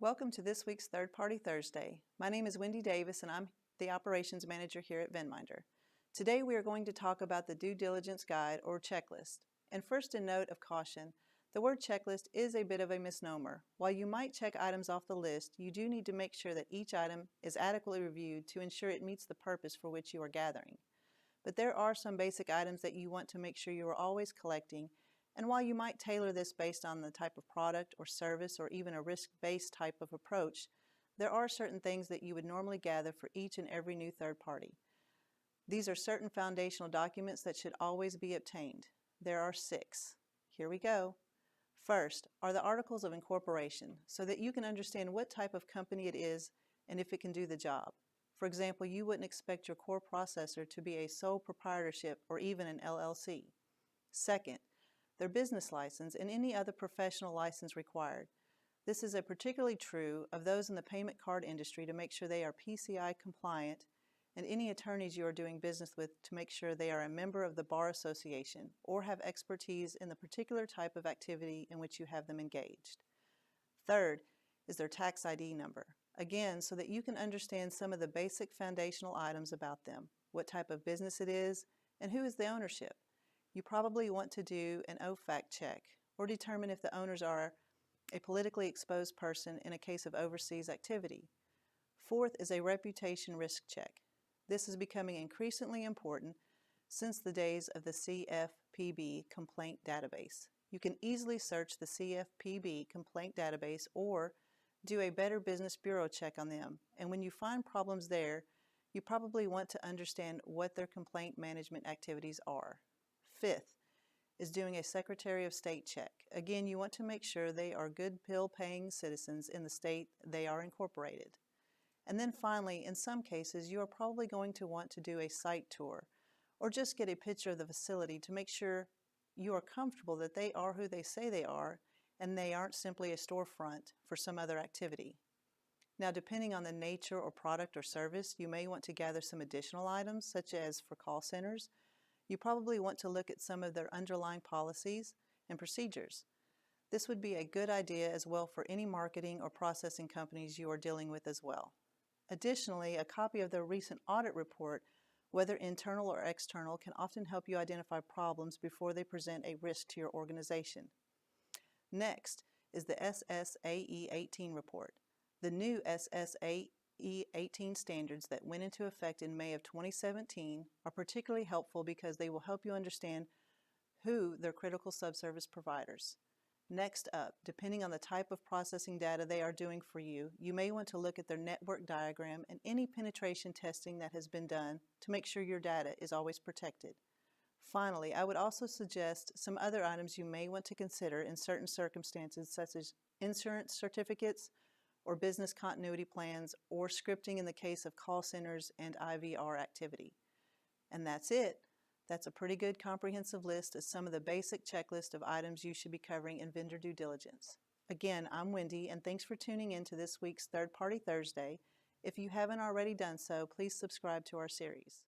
Welcome to this week's Third Party Thursday. My name is Wendy Davis and I'm the Operations Manager here at VinMinder. Today we are going to talk about the Due Diligence Guide or Checklist. And first, a note of caution, the word checklist is a bit of a misnomer. While you might check items off the list, you do need to make sure that each item is adequately reviewed to ensure it meets the purpose for which you are gathering. But there are some basic items that you want to make sure you are always collecting, and while you might tailor this based on the type of product or service or even a risk-based type of approach, there are certain things that you would normally gather for each and every new third party. These are certain foundational documents that should always be obtained. There are 6. Here we go. First are the Articles of Incorporation, so that you can understand what type of company it is and if it can do the job. For example, you wouldn't expect your core processor to be a sole proprietorship or even an LLC. Second, their business license and any other professional license required. This is particularly true of those in the payment card industry to make sure they are PCI compliant, and any attorneys you are doing business with to make sure they are a member of the Bar Association or have expertise in the particular type of activity in which you have them engaged. Third is their tax ID number. Again, so that you can understand some of the basic foundational items about them, what type of business it is, and who is the ownership. You probably want to do an OFAC check or determine if the owners are a politically exposed person in a case of overseas activity. Fourth is a reputation risk check. This is becoming increasingly important since the days of the CFPB complaint database. You can easily search the CFPB complaint database or do a Better Business Bureau check on them, and when you find problems there, you probably want to understand what their complaint management activities are. Fifth is doing a Secretary of State check. Again, you want to make sure they are good bill-paying citizens in the state they are incorporated. And then finally, in some cases, you are probably going to want to do a site tour or just get a picture of the facility to make sure you are comfortable that they are who they say they are and they aren't simply a storefront for some other activity. Now, depending on the nature or product or service, you may want to gather some additional items, such as for call centers. You probably want to look at some of their underlying policies and procedures. This would be a good idea as well for any marketing or processing companies you are dealing with as well. Additionally, a copy of their recent audit report, whether internal or external, can often help you identify problems before they present a risk to your organization. Next is the SSAE 18 report. The new SSAE 18 standards that went into effect in May of 2017 are particularly helpful because they will help you understand who their critical subservice providers. Next up, depending on the type of processing data they are doing for you, you may want to look at their network diagram and any penetration testing that has been done to make sure your data is always protected. Finally, I would also suggest some other items you may want to consider in certain circumstances, such as insurance certificates, or business continuity plans, or scripting in the case of call centers and IVR activity. And that's it. That's a pretty good comprehensive list of some of the basic checklist of items you should be covering in vendor due diligence. Again, I'm Wendy, and thanks for tuning in to this week's Third Party Thursday. If you haven't already done so, please subscribe to our series.